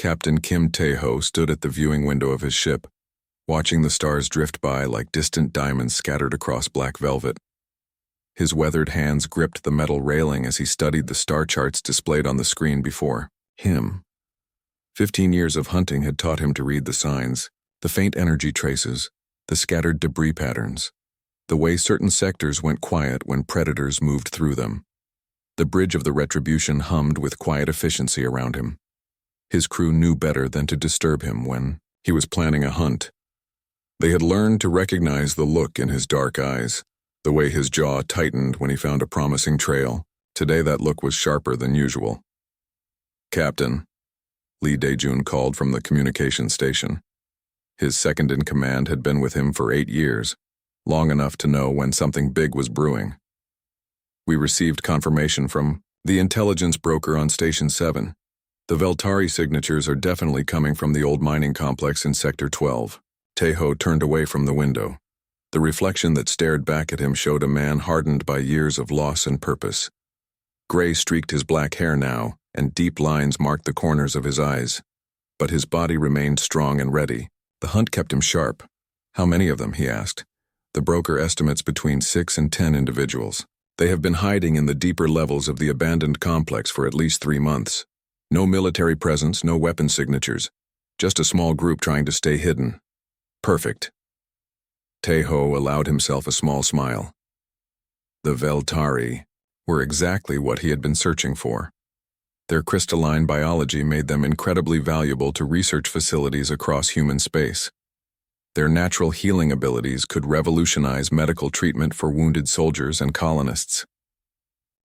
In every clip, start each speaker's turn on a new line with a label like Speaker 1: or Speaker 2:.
Speaker 1: Captain Kim Tae-ho stood at the viewing window of his ship, watching the stars drift by like distant diamonds scattered across black velvet. His weathered hands gripped the metal railing as he studied the star charts displayed on the screen before him. 15 years of hunting had taught him to read the signs, the faint energy traces, the scattered debris patterns, the way certain sectors went quiet when predators moved through them. The bridge of the Retribution hummed with quiet efficiency around him. His crew knew better than to disturb him when he was planning a hunt. They had learned to recognize the look in his dark eyes, the way his jaw tightened when he found a promising trail. Today that look was sharper than usual. "Captain," Lee Dae-jun called from the communication station. His second-in-command had been with him for 8 years, long enough to know when something big was brewing. "We received confirmation from the intelligence broker on Station 7. The Veltari signatures are definitely coming from the old mining complex in Sector 12. Tae-ho turned away from the window. The reflection that stared back at him showed a man hardened by years of loss and purpose. Gray streaked his black hair now, and deep lines marked the corners of his eyes. But his body remained strong and ready. The hunt kept him sharp. "How many of them?" he asked. "The broker estimates between 6 and 10 individuals. They have been hiding in the deeper levels of the abandoned complex for at least 3 months. No military presence, no weapon signatures. Just a small group trying to stay hidden." "Perfect." Tae-ho allowed himself a small smile. The Veltari were exactly what he had been searching for. Their crystalline biology made them incredibly valuable to research facilities across human space. Their natural healing abilities could revolutionize medical treatment for wounded soldiers and colonists.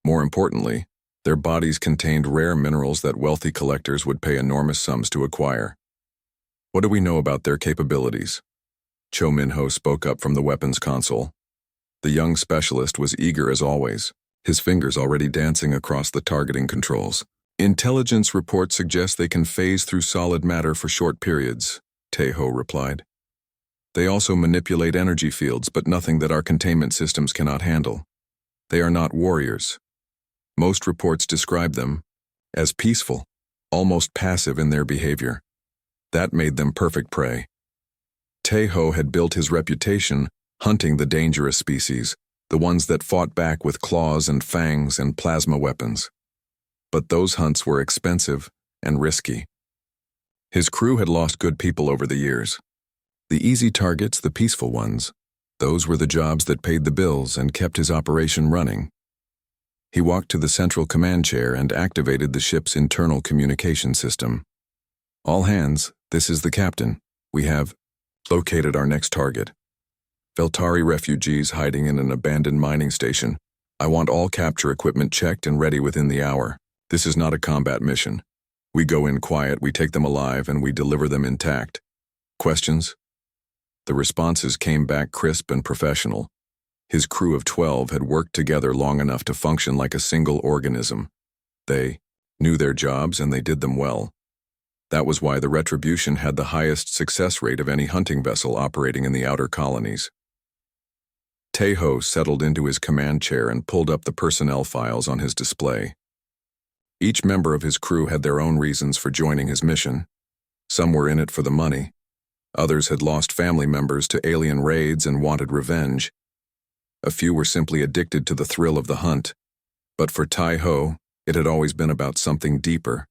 Speaker 1: More importantly, their bodies contained rare minerals that wealthy collectors would pay enormous sums to acquire. "What do we know about their capabilities?" Cho Min-ho spoke up from the weapons console. The young specialist was eager as always, his fingers already dancing across the targeting controls. "Intelligence reports suggest they can phase through solid matter for short periods," Tae-ho replied. "They also manipulate energy fields, but nothing that our containment systems cannot handle. They are not warriors. Most reports describe them as peaceful, almost passive in their behavior. That made them perfect prey." Tae-ho had built his reputation hunting the dangerous species, the ones that fought back with claws and fangs and plasma weapons. But those hunts were expensive and risky. His crew had lost good people over the years. The easy targets, the peaceful ones, those were the jobs that paid the bills and kept his operation running. He walked to the central command chair and activated the ship's internal communication system. "All hands, this is the captain. We have located our next target. Veltari refugees hiding in an abandoned mining station. I want all capture equipment checked and ready within the hour. This is not a combat mission. We go in quiet, we take them alive, and we deliver them intact. Questions?" The responses came back crisp and professional. His crew of 12 had worked together long enough to function like a single organism. They knew their jobs and they did them well. That was why the Retribution had the highest success rate of any hunting vessel operating in the outer colonies. Tae-ho settled into his command chair and pulled up the personnel files on his display. Each member of his crew had their own reasons for joining his mission. Some were in it for the money. Others had lost family members to alien raids and wanted revenge. A few were simply addicted to the thrill of the hunt. But for Tae-ho, it had always been about something deeper,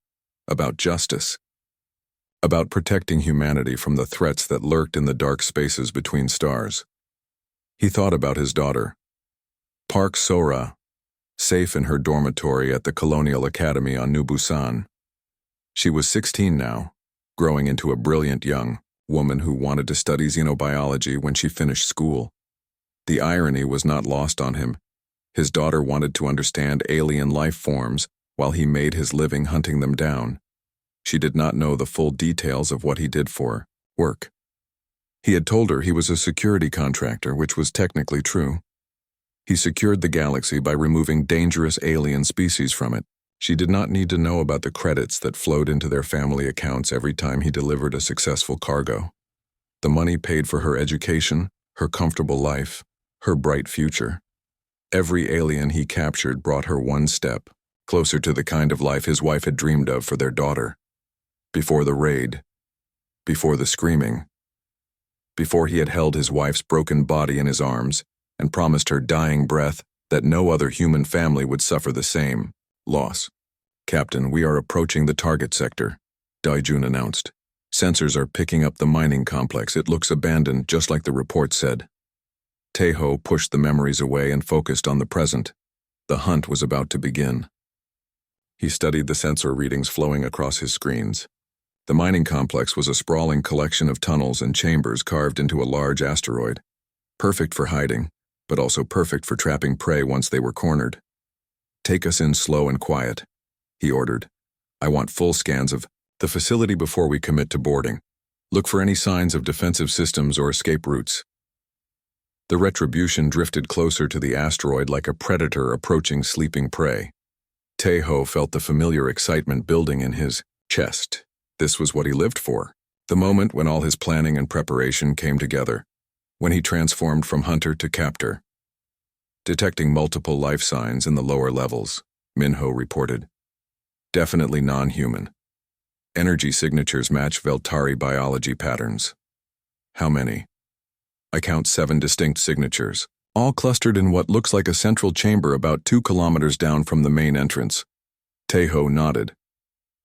Speaker 1: about justice. About protecting humanity from the threats that lurked in the dark spaces between stars. He thought about his daughter, Park Sora, safe in her dormitory at the Colonial Academy on New Busan. She was 16 now, growing into a brilliant young woman who wanted to study xenobiology when she finished school. The irony was not lost on him. His daughter wanted to understand alien life forms while he made his living hunting them down. She did not know the full details of what he did for work. He had told her he was a security contractor, which was technically true. He secured the galaxy by removing dangerous alien species from it. She did not need to know about the credits that flowed into their family accounts every time he delivered a successful cargo. The money paid for her education, her comfortable life, her bright future. Every alien he captured brought her one step closer to the kind of life his wife had dreamed of for their daughter. Before the raid, before the screaming, before he had held his wife's broken body in his arms and promised her dying breath that no other human family would suffer the same loss. "Captain, we are approaching the target sector," Daijun announced. "Sensors are picking up the mining complex. It looks abandoned, just like the report said." Taeho pushed the memories away and focused on the present. The hunt was about to begin. He studied the sensor readings flowing across his screens. The mining complex was a sprawling collection of tunnels and chambers carved into a large asteroid. Perfect for hiding, but also perfect for trapping prey once they were cornered. "Take us in slow and quiet," he ordered. "I want full scans of the facility before we commit to boarding. Look for any signs of defensive systems or escape routes." The Retribution drifted closer to the asteroid like a predator approaching sleeping prey. Taeho felt the familiar excitement building in his chest. This was what he lived for. The moment when all his planning and preparation came together. When he transformed from hunter to captor. Detecting multiple life signs in the lower levels, Minho reported. Definitely non-human. Energy signatures match Veltari biology patterns. "How many?" "I count 7 distinct signatures, all clustered in what looks like a central chamber about 2 kilometers down from the main entrance." Taeho nodded.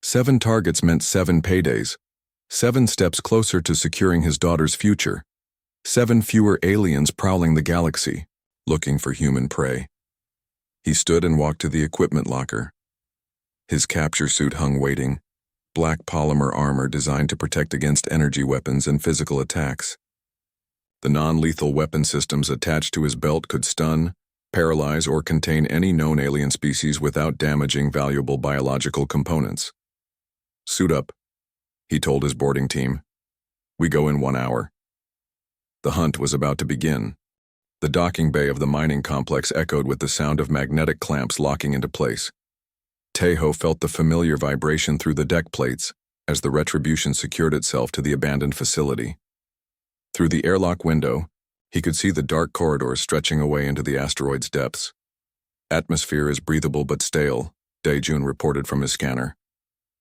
Speaker 1: 7 targets meant 7 paydays. 7 steps closer to securing his daughter's future. 7 fewer aliens prowling the galaxy, looking for human prey. He stood and walked to the equipment locker. His capture suit hung waiting, black polymer armor designed to protect against energy weapons and physical attacks. The non-lethal weapon systems attached to his belt could stun, paralyze, or contain any known alien species without damaging valuable biological components. "Suit up," he told his boarding team. "We go in 1 hour." The hunt was about to begin. The docking bay of the mining complex echoed with the sound of magnetic clamps locking into place. Taeho felt the familiar vibration through the deck plates as the Retribution secured itself to the abandoned facility. Through the airlock window, he could see the dark corridors stretching away into the asteroid's depths. "Atmosphere is breathable but stale," Daejun reported from his scanner.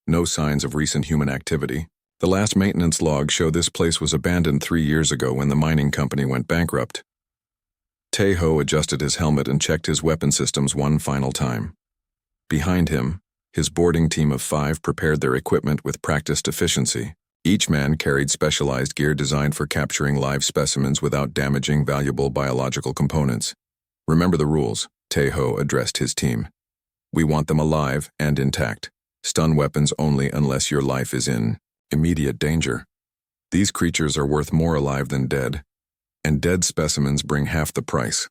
Speaker 1: "No signs of recent human activity. The last maintenance logs show this place was abandoned 3 years ago when the mining company went bankrupt." Taeho adjusted his helmet and checked his weapon systems one final time. Behind him, his boarding team of 5 prepared their equipment with practiced efficiency. Each man carried specialized gear designed for capturing live specimens without damaging valuable biological components. "Remember the rules," Taeho addressed his team. "We want them alive and intact. Stun weapons only unless your life is in immediate danger. These creatures are worth more alive than dead, and dead specimens bring half the price."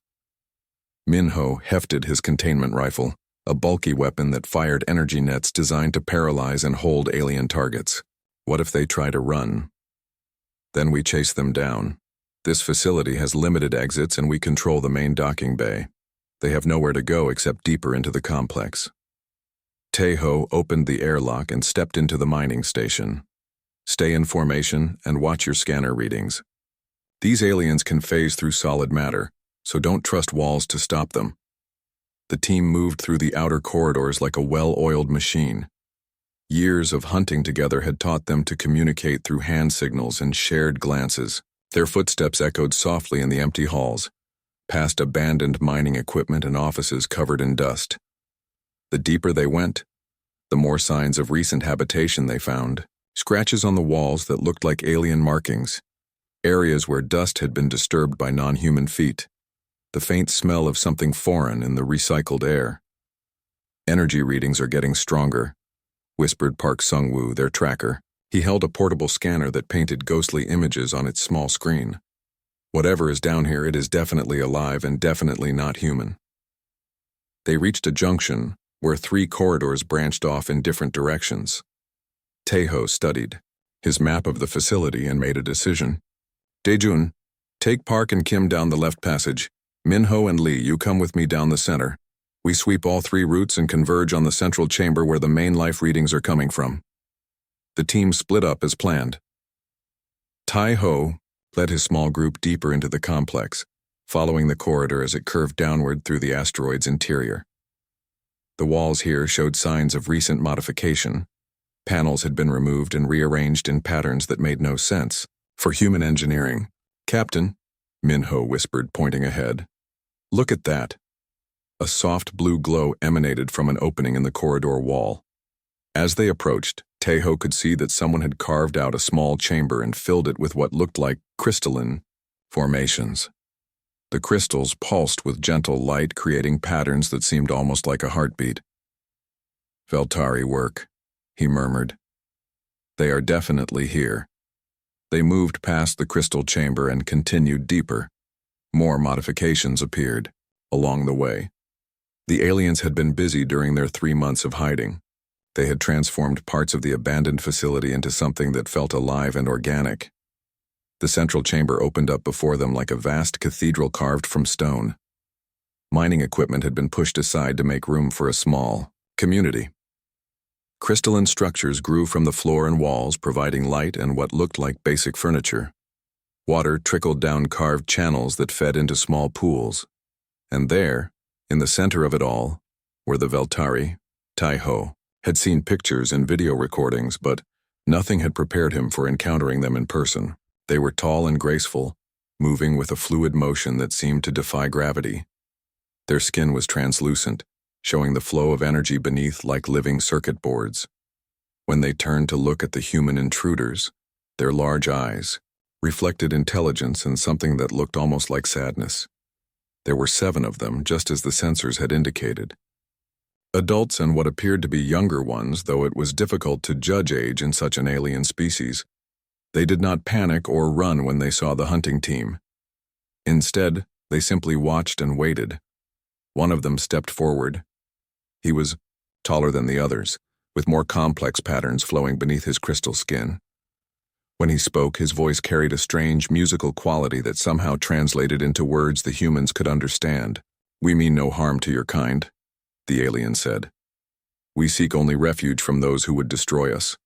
Speaker 1: Minho hefted his containment rifle, a bulky weapon that fired energy nets designed to paralyze and hold alien targets. "What if they try to run? Then we chase them down. This facility has limited exits and we control the main docking bay. They have nowhere to go except deeper into the complex." Taeho opened the airlock and stepped into the mining station. "Stay in formation and watch your scanner readings. These aliens can phase through solid matter, so don't trust walls to stop them." The team moved through the outer corridors like a well-oiled machine. Years of hunting together had taught them to communicate through hand signals and shared glances. Their footsteps echoed softly in the empty halls, past abandoned mining equipment and offices covered in dust. The deeper they went, the more signs of recent habitation they found. Scratches on the walls that looked like alien markings. Areas where dust had been disturbed by non-human feet. The faint smell of something foreign in the recycled air. "Energy readings are getting stronger," whispered Park Sung-woo, their tracker. He held a portable scanner that painted ghostly images on its small screen. "Whatever is down here, it is definitely alive and definitely not human." They reached a junction where 3 corridors branched off in different directions. Taeho studied his map of the facility and made a decision. "Daejun, take Park and Kim down the left passage. Minho and Lee, you come with me down the center. We sweep all 3 routes and converge on the central chamber where the main life readings are coming from." The team split up as planned. Taeho led his small group deeper into the complex, following the corridor as it curved downward through the asteroid's interior. The walls here showed signs of recent modification. Panels had been removed and rearranged in patterns that made no sense. For human engineering. "Captain," Minho whispered, pointing ahead. "Look at that." A soft blue glow emanated from an opening in the corridor wall. As they approached, Tejo could see that someone had carved out a small chamber and filled it with what looked like crystalline formations. The crystals pulsed with gentle light, creating patterns that seemed almost like a heartbeat. "Veltari work," he murmured. "They are definitely here." They moved past the crystal chamber and continued deeper. More modifications appeared along the way. The aliens had been busy during their 3 months of hiding. They had transformed parts of the abandoned facility into something that felt alive and organic. The central chamber opened up before them like a vast cathedral carved from stone. Mining equipment had been pushed aside to make room for a small community. Crystalline structures grew from the floor and walls, providing light and what looked like basic furniture. Water trickled down carved channels that fed into small pools. And there, in the center of it all, were the Veltari. Tejo had seen pictures and video recordings, but nothing had prepared him for encountering them in person. They were tall and graceful, moving with a fluid motion that seemed to defy gravity. Their skin was translucent, showing the flow of energy beneath like living circuit boards. When they turned to look at the human intruders, their large eyes reflected intelligence and something that looked almost like sadness. There were 7 of them, just as the sensors had indicated. Adults and what appeared to be younger ones, though it was difficult to judge age in such an alien species. They did not panic or run when they saw the hunting team. Instead, they simply watched and waited. One of them stepped forward. He was taller than the others, with more complex patterns flowing beneath his crystal skin. When he spoke, his voice carried a strange musical quality that somehow translated into words the humans could understand. "We mean no harm to your kind," the alien said. "We seek only refuge from those who would destroy us.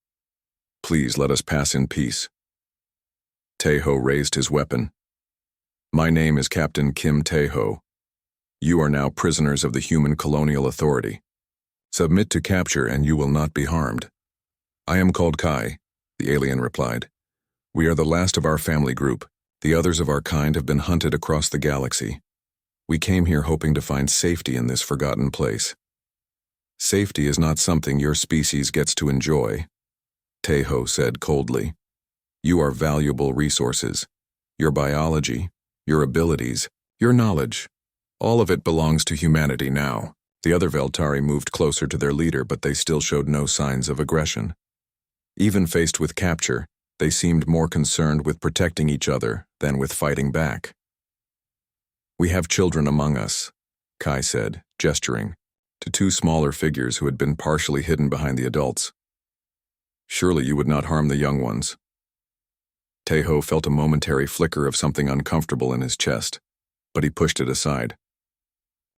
Speaker 1: Please let us pass in peace." Tejo raised his weapon. "My name is Captain Kim Tejo. You are now prisoners of the Human Colonial Authority. Submit to capture and you will not be harmed." "I am called Kai," the alien replied. "We are the last of our family group. The others of our kind have been hunted across the galaxy. We came here hoping to find safety in this forgotten place." "Safety is not something your species gets to enjoy," Tejo said coldly. "You are valuable resources. Your biology, your abilities, your knowledge, all of it belongs to humanity now." The other Veltari moved closer to their leader, but they still showed no signs of aggression. Even faced with capture, they seemed more concerned with protecting each other than with fighting back. "We have children among us," Kai said, gesturing to 2 smaller figures who had been partially hidden behind the adults. "Surely you would not harm the young ones." Tejo felt a momentary flicker of something uncomfortable in his chest, but he pushed it aside.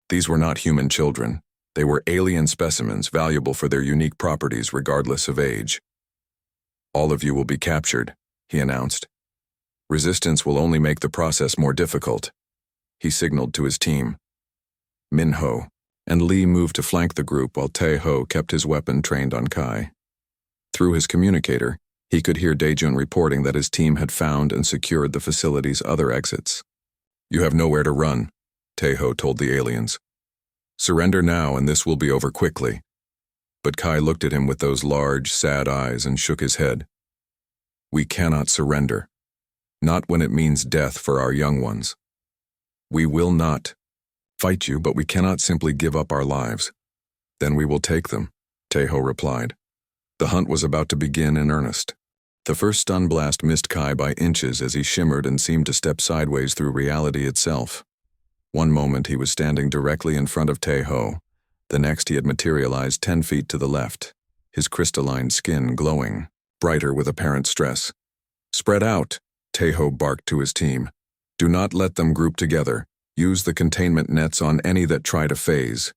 Speaker 1: These were not human children. They were alien specimens, valuable for their unique properties regardless of age. "All of you will be captured," he announced. "Resistance will only make the process more difficult." He signaled to his team. Minho and Lee moved to flank the group while Tejo kept his weapon trained on Kai. Through his communicator, he could hear Daejun reporting that his team had found and secured the facility's other exits. "You have nowhere to run," Tejo told the aliens. "Surrender now and this will be over quickly." But Kai looked at him with those large, sad eyes and shook his head. "We cannot surrender. Not when it means death for our young ones. We will not fight you, but we cannot simply give up our lives." "Then we will take them," Tejo replied. The hunt was about to begin in earnest. The first stun blast missed Kai by inches as he shimmered and seemed to step sideways through reality itself. One moment he was standing directly in front of Tejo. The next he had materialized 10 feet to the left, his crystalline skin glowing, brighter with apparent stress. "Spread out," Tejo barked to his team. "Do not let them group together. Use the containment nets on any that try to phase."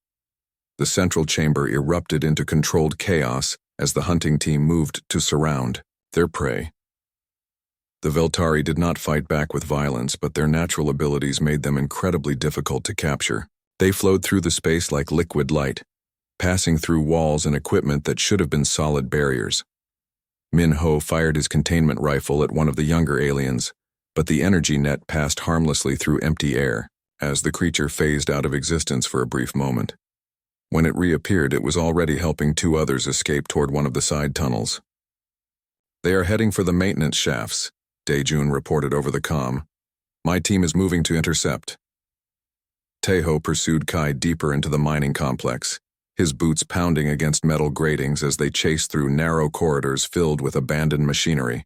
Speaker 1: The central chamber erupted into controlled chaos as the hunting team moved to surround their prey. The Veltari did not fight back with violence, but their natural abilities made them incredibly difficult to capture. They flowed through the space like liquid light, passing through walls and equipment that should have been solid barriers. Min-Ho fired his containment rifle at one of the younger aliens, but the energy net passed harmlessly through empty air, as the creature phased out of existence for a brief moment. When it reappeared, it was already helping two others escape toward one of the side tunnels. "They are heading for the maintenance shafts," Daejun reported over the comm. "My team is moving to intercept." Taeho pursued Kai deeper into the mining complex, his boots pounding against metal gratings as they chased through narrow corridors filled with abandoned machinery.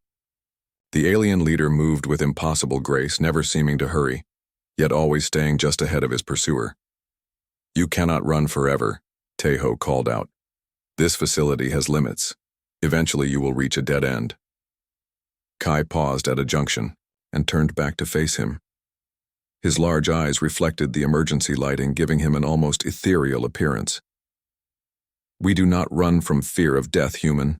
Speaker 1: The alien leader moved with impossible grace, never seeming to hurry, yet always staying just ahead of his pursuer. "You cannot run forever," Taeho called out. "This facility has limits. Eventually you will reach a dead end." Kai paused at a junction and turned back to face him. His large eyes reflected the emergency lighting, giving him an almost ethereal appearance. "We do not run from fear of death, human.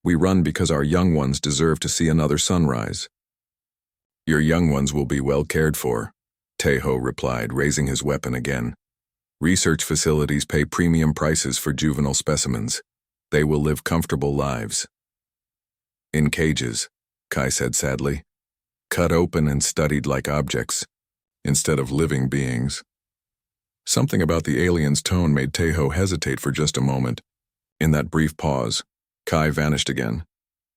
Speaker 1: We run because our young ones deserve to see another sunrise." "Your young ones will be well cared for," Taeho replied, raising his weapon again. "Research facilities pay premium prices for juvenile specimens. They will live comfortable lives." "In cages," Kai said sadly, "cut open and studied like objects, instead of living beings." Something about the alien's tone made Taeho hesitate for just a moment. In that brief pause, Kai vanished again,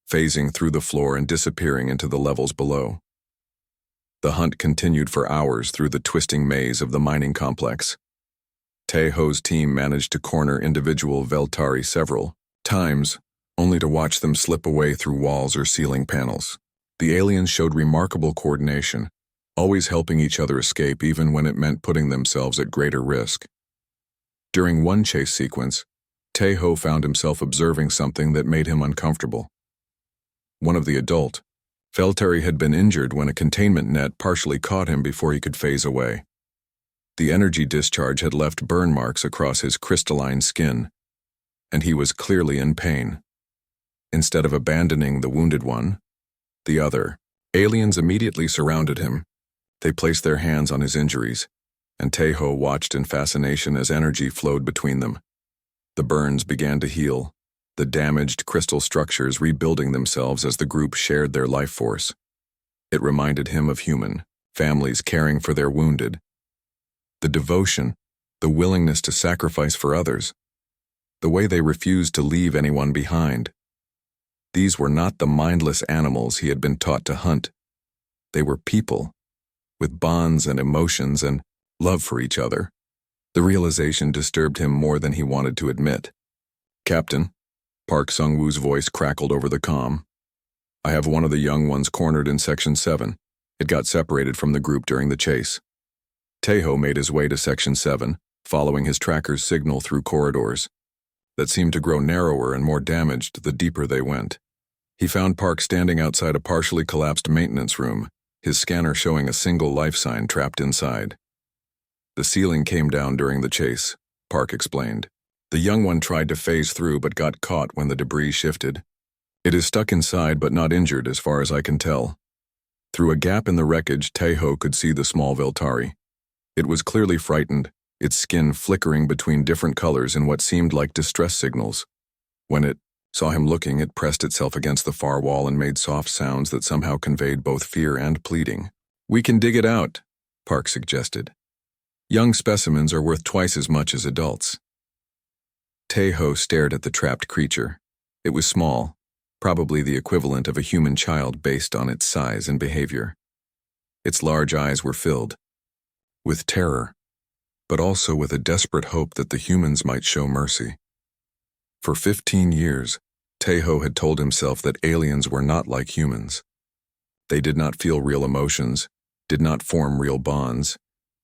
Speaker 1: phasing through the floor and disappearing into the levels below. The hunt continued for hours through the twisting maze of the mining complex. Taeho's team managed to corner individual Veltari several times, only to watch them slip away through walls or ceiling panels. The aliens showed remarkable coordination, always helping each other escape even when it meant putting themselves at greater risk. During one chase sequence, Taeho found himself observing something that made him uncomfortable. One of the adult Veltari had been injured when a containment net partially caught him before he could phase away. The energy discharge had left burn marks across his crystalline skin, and he was clearly in pain. Instead of abandoning the wounded one, the other aliens immediately surrounded him. They placed their hands on his injuries, and Taeho watched in fascination as energy flowed between them. The burns began to heal, the damaged crystal structures rebuilding themselves as the group shared their life force. It reminded him of human families caring for their wounded. The devotion, the willingness to sacrifice for others, the way they refused to leave anyone behind. These were not the mindless animals he had been taught to hunt. They were people, with bonds and emotions and love for each other. The realization disturbed him more than he wanted to admit. "Captain," Park Sung-woo's voice crackled over the comm. "I have one of the young ones cornered in Section 7. It got separated from the group during the chase." Taeho made his way to Section 7, following his tracker's signal through corridors that seemed to grow narrower and more damaged the deeper they went. He found Park standing outside a partially collapsed maintenance room, his scanner showing a single life sign trapped inside. "The ceiling came down during the chase," Park explained. "The young one tried to phase through but got caught when the debris shifted. It is stuck inside but not injured as far as I can tell." Through a gap in the wreckage, Taeho could see the small Veltari. It was clearly frightened, its skin flickering between different colors in what seemed like distress signals. When it saw him looking, it pressed itself against the far wall and made soft sounds that somehow conveyed both fear and pleading. "We can dig it out," Park suggested. "Young specimens are worth twice as much as adults." Taeho stared at the trapped creature. It was small, probably the equivalent of a human child based on its size and behavior. Its large eyes were filled with terror, but also with a desperate hope that the humans might show mercy. For 15 years, Taeho had told himself that aliens were not like humans. They did not feel real emotions, did not form real bonds,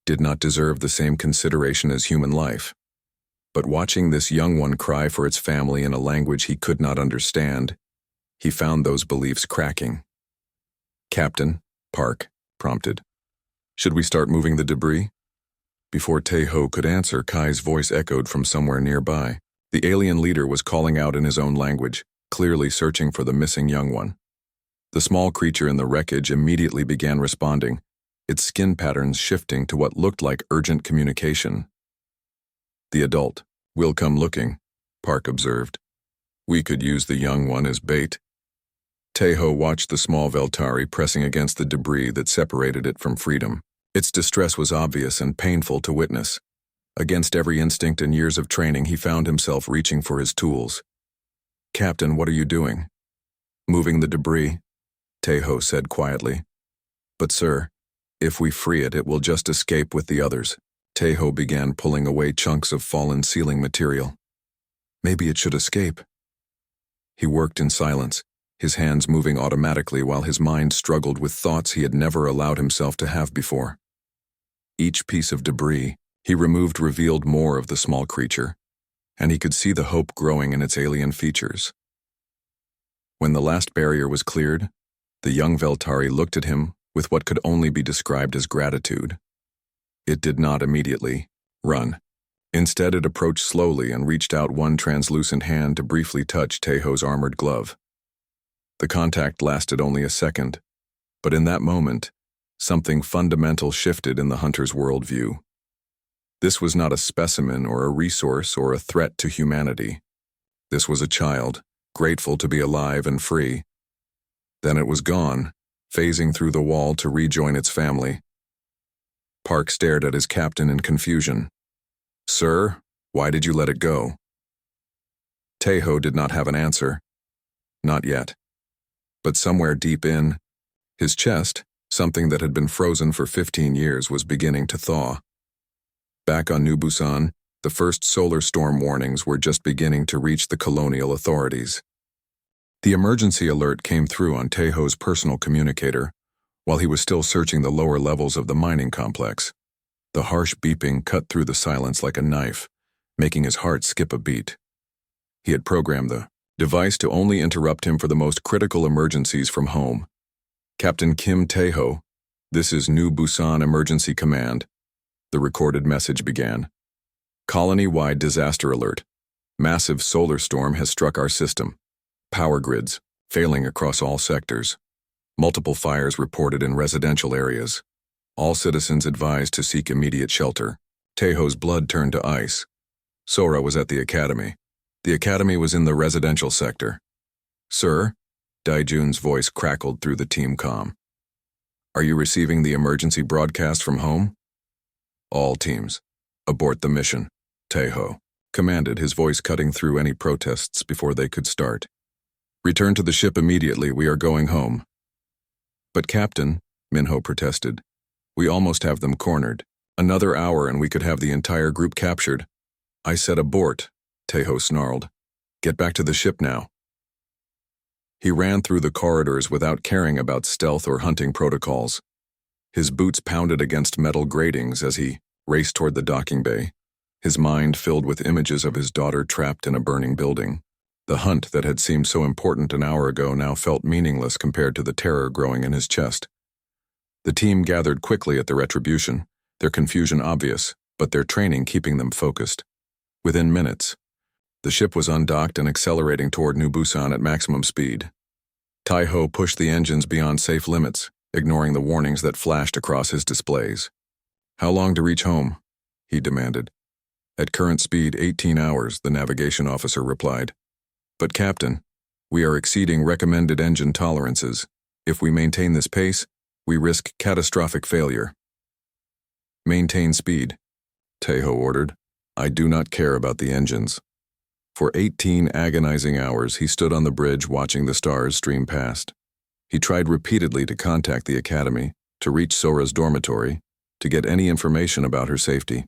Speaker 1: did not deserve the same consideration as human life. But watching this young one cry for its family in a language he could not understand, he found those beliefs cracking. "Captain," Park prompted, "should we start moving the debris?" Before Taeho could answer, Kai's voice echoed from somewhere nearby. The alien leader was calling out in his own language, clearly searching for the missing young one. The small creature in the wreckage immediately began responding, its skin patterns shifting to what looked like urgent communication. "The adult will come looking," Park observed. "We could use the young one as bait." Tejo watched the small Veltari pressing against the debris that separated it from freedom. Its distress was obvious and painful to witness. Against every instinct and years of training, he found himself reaching for his tools. "Captain, what are you doing?" "Moving the debris," Tejo said quietly. "But sir, if we free it, it will just escape with the others." Tejo began pulling away chunks of fallen ceiling material. "Maybe it should escape." He worked in silence, his hands moving automatically while his mind struggled with thoughts he had never allowed himself to have before. Each piece of debris he removed revealed more of the small creature, and he could see the hope growing in its alien features. When the last barrier was cleared, the young Veltari looked at him with what could only be described as gratitude. It did not immediately run. Instead, it approached slowly and reached out one translucent hand to briefly touch Tejo's armored glove. The contact lasted only a second, but in that moment, something fundamental shifted in the hunter's worldview. This was not a specimen or a resource or a threat to humanity. This was a child, grateful to be alive and free. Then it was gone, phasing through the wall to rejoin its family. Park stared at his captain in confusion. "Sir, why did you let it go?" Tejo did not have an answer. Not yet. But somewhere deep in his chest, something that had been frozen for 15 years was beginning to thaw. Back on New Busan, the first solar storm warnings were just beginning to reach the colonial authorities. The emergency alert came through on Tejo's personal communicator while he was still searching the lower levels of the mining complex. The harsh beeping cut through the silence like a knife, making his heart skip a beat. He had programmed the device to only interrupt him for the most critical emergencies from home. "Captain Kim Tejo, this is New Busan Emergency Command," the recorded message began. "Colony-wide disaster alert. Massive solar storm has struck our system. Power grids failing across all sectors. Multiple fires reported in residential areas. All citizens advised to seek immediate shelter." Tejo's blood turned to ice. Sora was at the academy. The academy was in the residential sector. "Sir?" Daijun's voice crackled through the team comm. "Are you receiving the emergency broadcast from home?" "All teams, abort the mission," Tejo commanded, his voice cutting through any protests before they could start. "Return to the ship immediately, we are going home." "But Captain," Minho protested, "we almost have them cornered. Another hour and we could have the entire group captured." "I said abort," Tejo snarled. "Get back to the ship now." He ran through the corridors without caring about stealth or hunting protocols. His boots pounded against metal gratings as he raced toward the docking bay, his mind filled with images of his daughter trapped in a burning building. The hunt that had seemed so important an hour ago now felt meaningless compared to the terror growing in his chest. The team gathered quickly at the retribution, their confusion obvious, but their training keeping them focused. Within minutes, the ship was undocked and accelerating toward New Busan at maximum speed. Tejo pushed the engines beyond safe limits, ignoring the warnings that flashed across his displays. "How long to reach home?" he demanded. "At current speed, 18 hours, the navigation officer replied. "But Captain, we are exceeding recommended engine tolerances. If we maintain this pace, we risk catastrophic failure." "Maintain speed," Tejo ordered. "I do not care about the engines." For 18 agonizing hours, he stood on the bridge watching the stars stream past. He tried repeatedly to contact the academy, to reach Sora's dormitory, to get any information about her safety.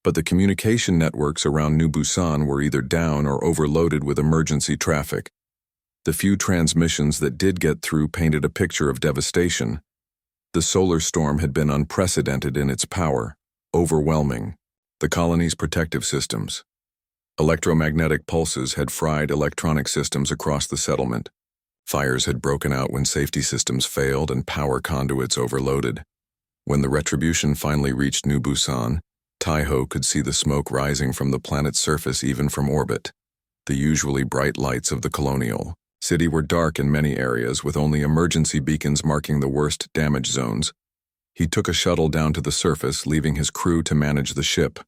Speaker 1: But the communication networks around New Busan were either down or overloaded with emergency traffic. The few transmissions that did get through painted a picture of devastation. The solar storm had been unprecedented in its power, overwhelming the colony's protective systems. Electromagnetic pulses had fried electronic systems across the settlement. Fires had broken out when safety systems failed and power conduits overloaded. When the retribution finally reached New Busan, Tejo could see the smoke rising from the planet's surface even from orbit. The usually bright lights of the colonial city were dark in many areas, with only emergency beacons marking the worst damage zones. He took a shuttle down to the surface, leaving his crew to manage the ship.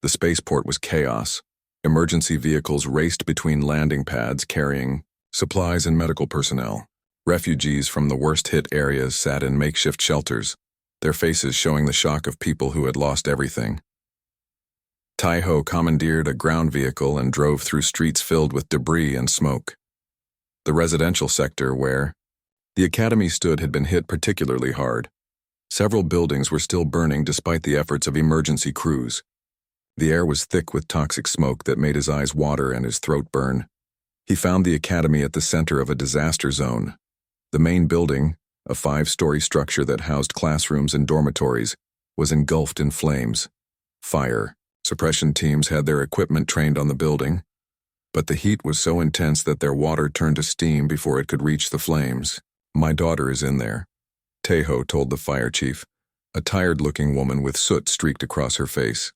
Speaker 1: The spaceport was chaos. Emergency vehicles raced between landing pads carrying supplies and medical personnel. Refugees from the worst-hit areas sat in makeshift shelters, their faces showing the shock of people who had lost everything. Tai-ho commandeered a ground vehicle and drove through streets filled with debris and smoke. The residential sector where the academy stood had been hit particularly hard. Several buildings were still burning despite the efforts of emergency crews. The air was thick with toxic smoke that made his eyes water and his throat burn. He found the academy at the center of a disaster zone. The main building, a 5-story structure that housed classrooms and dormitories, was engulfed in flames. Fire suppression teams had their equipment trained on the building, but the heat was so intense that their water turned to steam before it could reach the flames. "My daughter is in there," Tai-ho told the fire chief, a tired-looking woman with soot streaked across her face.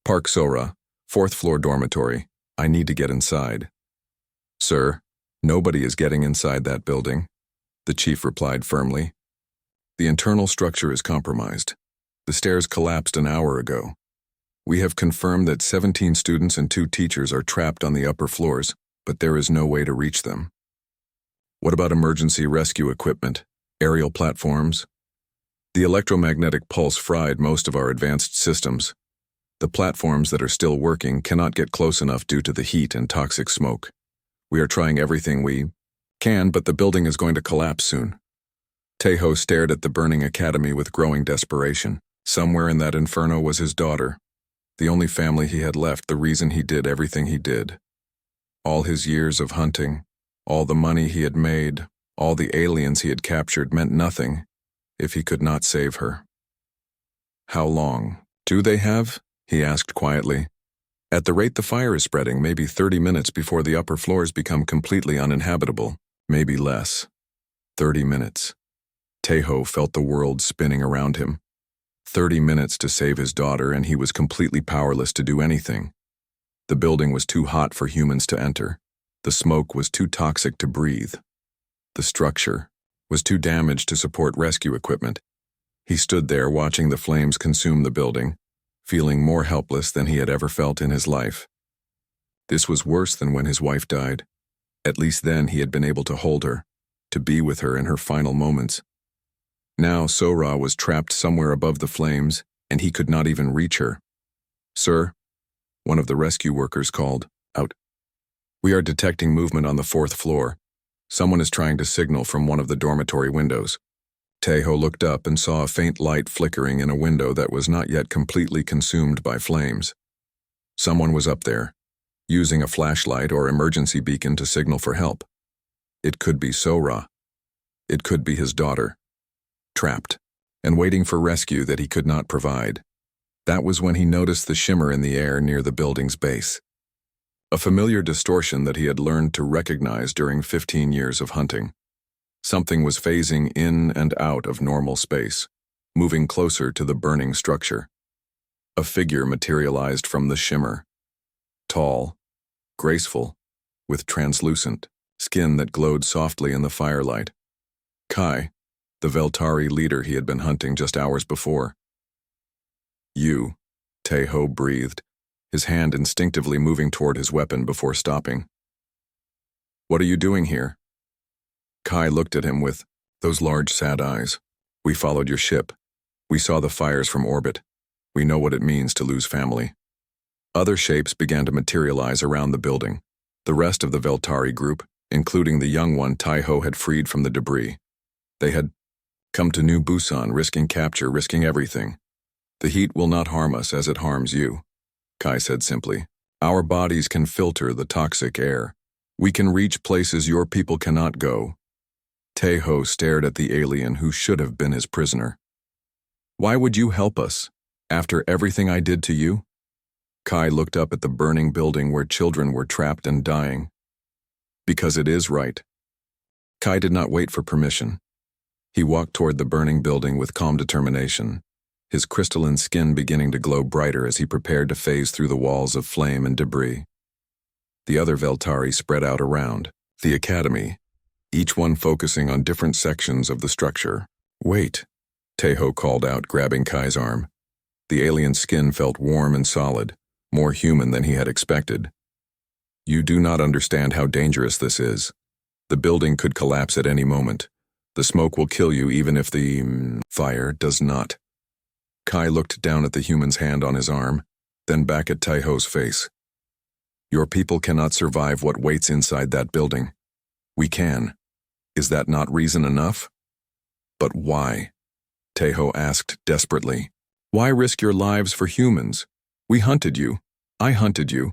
Speaker 1: "Park Sora, 4th-floor dormitory. I need to get inside." "Sir, nobody is getting inside that building," the chief replied firmly. "The internal structure is compromised. The stairs collapsed an hour ago. We have confirmed that 17 students and 2 teachers are trapped on the upper floors, but there is no way to reach them." "What about emergency rescue equipment? Aerial platforms?" "The electromagnetic pulse fried most of our advanced systems. The platforms that are still working cannot get close enough due to the heat and toxic smoke. We are trying everything we can, but the building is going to collapse soon." Tai-ho stared at the burning academy with growing desperation. Somewhere in that inferno was his daughter, the only family he had left, the reason he did everything he did. All his years of hunting, all the money he had made, all the aliens he had captured meant nothing if he could not save her. "How long do they have?" he asked quietly. "At the rate the fire is spreading, maybe 30 minutes before the upper floors become completely uninhabitable. Maybe less. 30 minutes. Tai-ho felt the world spinning around him. 30 minutes to save his daughter, and he was completely powerless to do anything. The building was too hot for humans to enter. The smoke was too toxic to breathe. The structure was too damaged to support rescue equipment. He stood there watching the flames consume the building, feeling more helpless than he had ever felt in his life. This was worse than when his wife died. At least then he had been able to hold her, to be with her in her final moments. Now Sora was trapped somewhere above the flames, and he could not even reach her. "Sir," one of the rescue workers called out. "We are detecting movement on the 4th floor. Someone is trying to signal from one of the dormitory windows." Tai-ho looked up and saw a faint light flickering in a window that was not yet completely consumed by flames. Someone was up there, using a flashlight or emergency beacon to signal for help. It could be Sora. It could be his daughter, trapped and waiting for rescue that he could not provide. That was when he noticed the shimmer in the air near the building's base. A familiar distortion that he had learned to recognize during 15 years of hunting. Something was phasing in and out of normal space, moving closer to the burning structure. A figure materialized from the shimmer. Tall, graceful, with translucent skin that glowed softly in the firelight. Kai, the Veltari leader he had been hunting just hours before. "You," Tai-ho breathed, his hand instinctively moving toward his weapon before stopping. "What are you doing here?" Kai looked at him with those large, sad eyes. "We followed your ship. We saw the fires from orbit. We know what it means to lose family." Other shapes began to materialize around the building. The rest of the Veltari group, including the young one Tai-ho had freed from the debris. They had come to New Busan, risking capture, risking everything. "The heat will not harm us as it harms you," Kai said simply. "Our bodies can filter the toxic air. We can reach places your people cannot go." Tai-ho stared at the alien who should have been his prisoner. "Why would you help us, after everything I did to you?" Kai looked up at the burning building where children were trapped and dying. "Because it is right." Kai did not wait for permission. He walked toward the burning building with calm determination, his crystalline skin beginning to glow brighter as he prepared to phase through the walls of flame and debris. The other Veltari spread out around the academy, each one focusing on different sections of the structure. "Wait," Tai-ho called out, grabbing Kai's arm. The alien's skin felt warm and solid, more human than he had expected. "You do not understand how dangerous this is. The building could collapse at any moment. The smoke will kill you even if the fire does not. Kai looked down at the human's hand on his arm, then back at Taiho's face. Your people cannot survive what waits inside that building. We can. Is that not reason enough? But why? Taiho asked desperately. Why risk your lives for humans? We hunted you. I hunted you.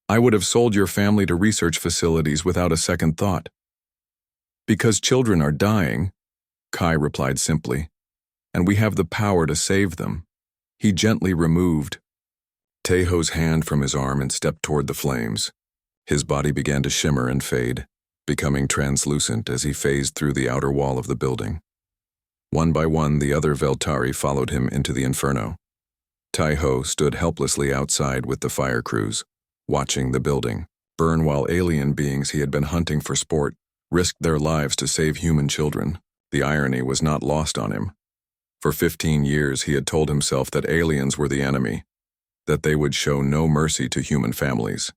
Speaker 1: I would have sold your family to research facilities without a second thought. Because children are dying, Kai replied simply, and we have the power to save them. He gently removed Taiho's hand from his arm and stepped toward the flames. His body began to shimmer and fade, becoming translucent as he phased through the outer wall of the building. One by one, the other Veltari followed him into the inferno. Taiho stood helplessly outside with the fire crews, watching the building burn while alien beings he had been hunting for sport risked their lives to save human children. The irony was not lost on him. For 15 years he had told himself that aliens were the enemy, that they would show no mercy to human families.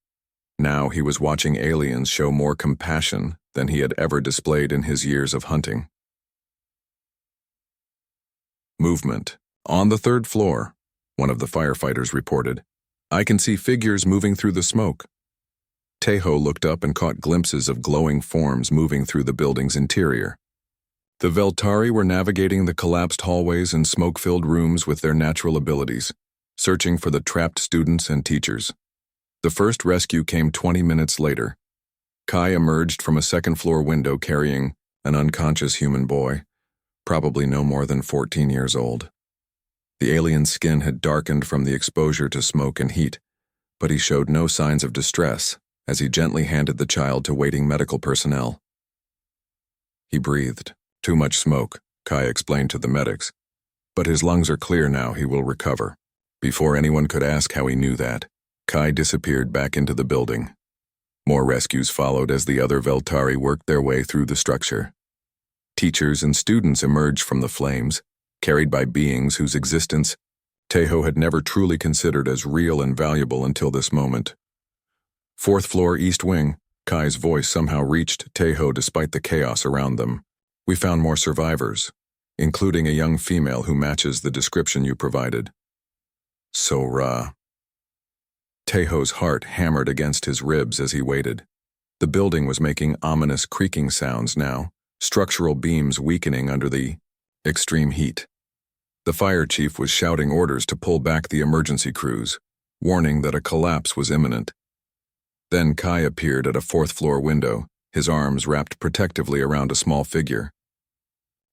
Speaker 1: Now he was watching aliens show more compassion than he had ever displayed in his years of hunting. Movement. On the 3rd floor, one of the firefighters reported. I can see figures moving through the smoke. Taiho looked up and caught glimpses of glowing forms moving through the building's interior. The Veltari were navigating the collapsed hallways and smoke-filled rooms with their natural abilities, searching for the trapped students and teachers. The first rescue came 20 minutes later. Kai emerged from a 2nd-floor window carrying an unconscious human boy, probably no more than 14 years old. The alien's skin had darkened from the exposure to smoke and heat, but he showed no signs of distress as he gently handed the child to waiting medical personnel. He breathed. Too much smoke, Kai explained to the medics. But his lungs are clear now, he will recover. Before anyone could ask how he knew that, Kai disappeared back into the building. More rescues followed as the other Veltari worked their way through the structure. Teachers and students emerged from the flames, carried by beings whose existence Taiho had never truly considered as real and valuable until this moment. 4th floor East Wing, Kai's voice somehow reached Taiho despite the chaos around them. We found more survivors, including a young female who matches the description you provided. So, Taiho's heart hammered against his ribs as he waited. The building was making ominous creaking sounds now, structural beams weakening under the extreme heat. The fire chief was shouting orders to pull back the emergency crews, warning that a collapse was imminent. Then Kai appeared at a 4th-floor window, his arms wrapped protectively around a small figure.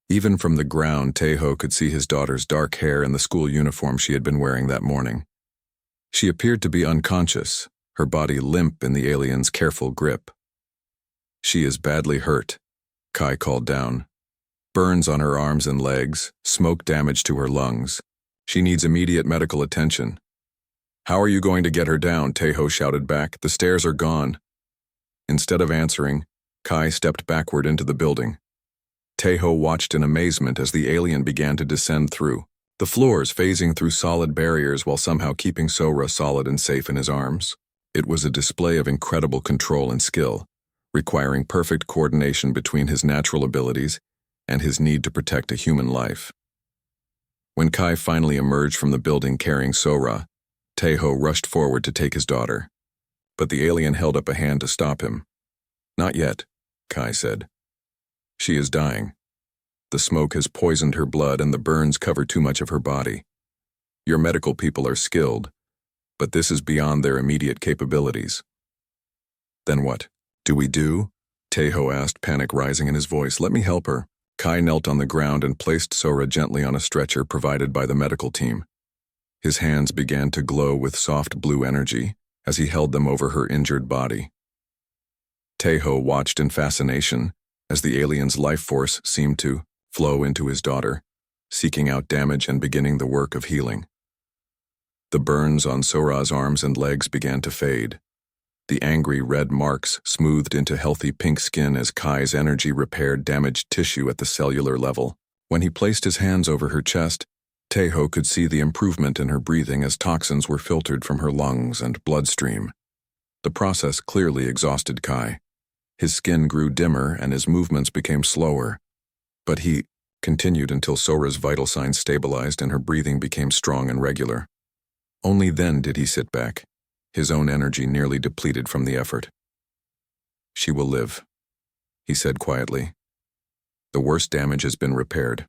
Speaker 1: Even from the ground, Taiho could see his daughter's dark hair and the school uniform she had been wearing that morning. She appeared to be unconscious, her body limp in the alien's careful grip. She is badly hurt, Kai called down. Burns on her arms and legs, smoke damage to her lungs. She needs immediate medical attention. How are you going to get her down? Taiho shouted back. The stairs are gone. Instead of answering, Kai stepped backward into the building. Taiho watched in amazement as the alien began to descend through the floors, phasing through solid barriers while somehow keeping Sora solid and safe in his arms. It was a display of incredible control and skill, requiring perfect coordination between his natural abilities and his need to protect a human life. When Kai finally emerged from the building carrying Sora, Taiho rushed forward to take his daughter. But the alien held up a hand to stop him. Not yet, Kai said. She is dying. The smoke has poisoned her blood and the burns cover too much of her body. Your medical people are skilled, but this is beyond their immediate capabilities. Then what do we do? Taiho asked, panic rising in his voice. Let me help her. Kai knelt on the ground and placed Sora gently on a stretcher provided by the medical team. His hands began to glow with soft blue energy as he held them over her injured body. Taiho watched in fascination as the alien's life force seemed to flow into his daughter, seeking out damage and beginning the work of healing. The burns on Sora's arms and legs began to fade. The angry red marks smoothed into healthy pink skin as Kai's energy repaired damaged tissue at the cellular level. When he placed his hands over her chest, Taiho could see the improvement in her breathing as toxins were filtered from her lungs and bloodstream. The process clearly exhausted Kai. His skin grew dimmer and his movements became slower. But he continued until Sora's vital signs stabilized and her breathing became strong and regular. Only then did he sit back, his own energy nearly depleted from the effort. "She will live," he said quietly. "The worst damage has been repaired.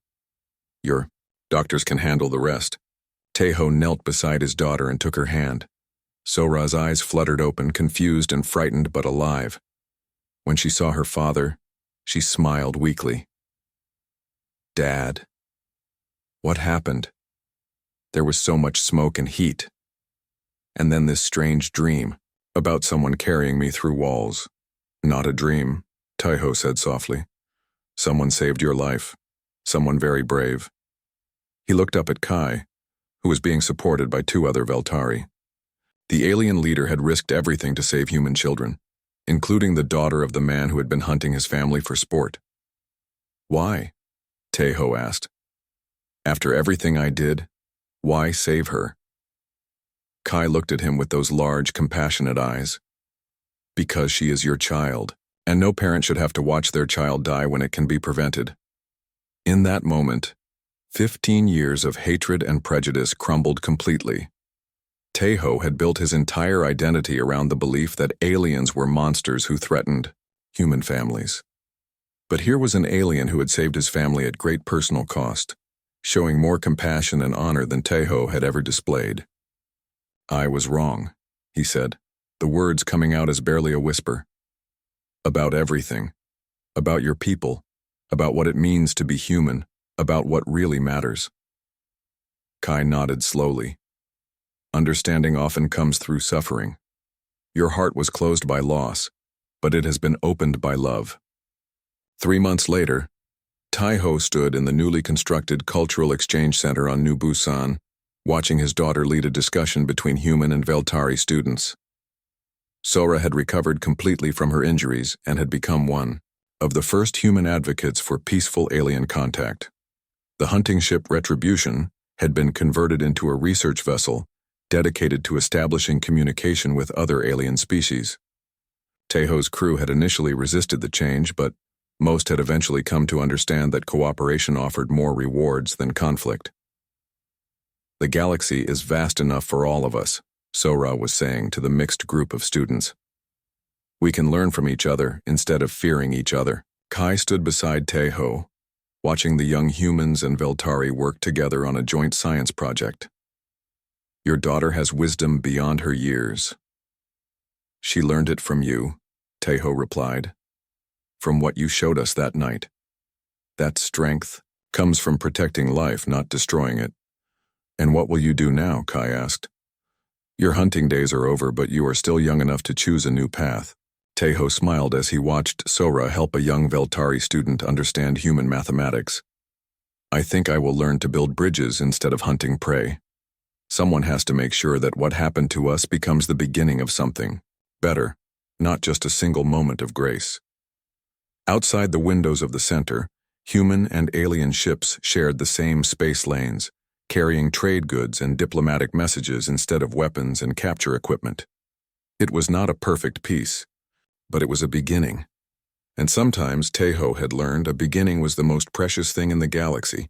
Speaker 1: Your doctors can handle the rest." Teho knelt beside his daughter and took her hand. Sora's eyes fluttered open, confused and frightened but alive. When she saw her father, she smiled weakly. "Dad." What happened? There was so much smoke and heat. And then this strange dream about someone carrying me through walls. "Not a dream," Teho said softly. "Someone saved your life. Someone very brave." He looked up at Kai, who was being supported by 2 other Veltari. The alien leader had risked everything to save human children, including the daughter of the man who had been hunting his family for sport. "Why?" Teho asked. "After everything I did, why save her?" Kai looked at him with those large, compassionate eyes. "Because she is your child, and no parent should have to watch their child die when it can be prevented." In that moment, 15 years of hatred and prejudice crumbled completely. Teho had built his entire identity around the belief that aliens were monsters who threatened human families. But here was an alien who had saved his family at great personal cost, showing more compassion and honor than Teho had ever displayed. "I was wrong," he said, the words coming out as barely a whisper. "About everything. About your people. About what it means to be human. About what really matters." Kai nodded slowly. "Understanding often comes through suffering. Your heart was closed by loss, but it has been opened by love." 3 months later, Teho stood in the newly constructed Cultural Exchange Center on New Busan, watching his daughter lead a discussion between human and Veltari students. Sora had recovered completely from her injuries and had become one of the first human advocates for peaceful alien contact. The hunting ship Retribution had been converted into a research vessel dedicated to establishing communication with other alien species. Teho's crew had initially resisted the change, but most had eventually come to understand that cooperation offered more rewards than conflict. "The galaxy is vast enough for all of us," Sora was saying to the mixed group of students. "We can learn from each other instead of fearing each other." Kai stood beside Teho, watching the young humans and Veltari work together on a joint science project. "Your daughter has wisdom beyond her years." "She learned it from you," Teho replied. "From what you showed us that night. That strength comes from protecting life, not destroying it." "And what will you do now?" Kai asked. "Your hunting days are over, but you are still young enough to choose a new path." Teho smiled as he watched Sora help a young Veltari student understand human mathematics. "I think I will learn to build bridges instead of hunting prey. Someone has to make sure that what happened to us becomes the beginning of something better, not just a single moment of grace." Outside the windows of the center, human and alien ships shared the same space lanes, carrying trade goods and diplomatic messages instead of weapons and capture equipment. It was not a perfect peace, but it was a beginning. And sometimes, Teho had learned, a beginning was the most precious thing in the galaxy.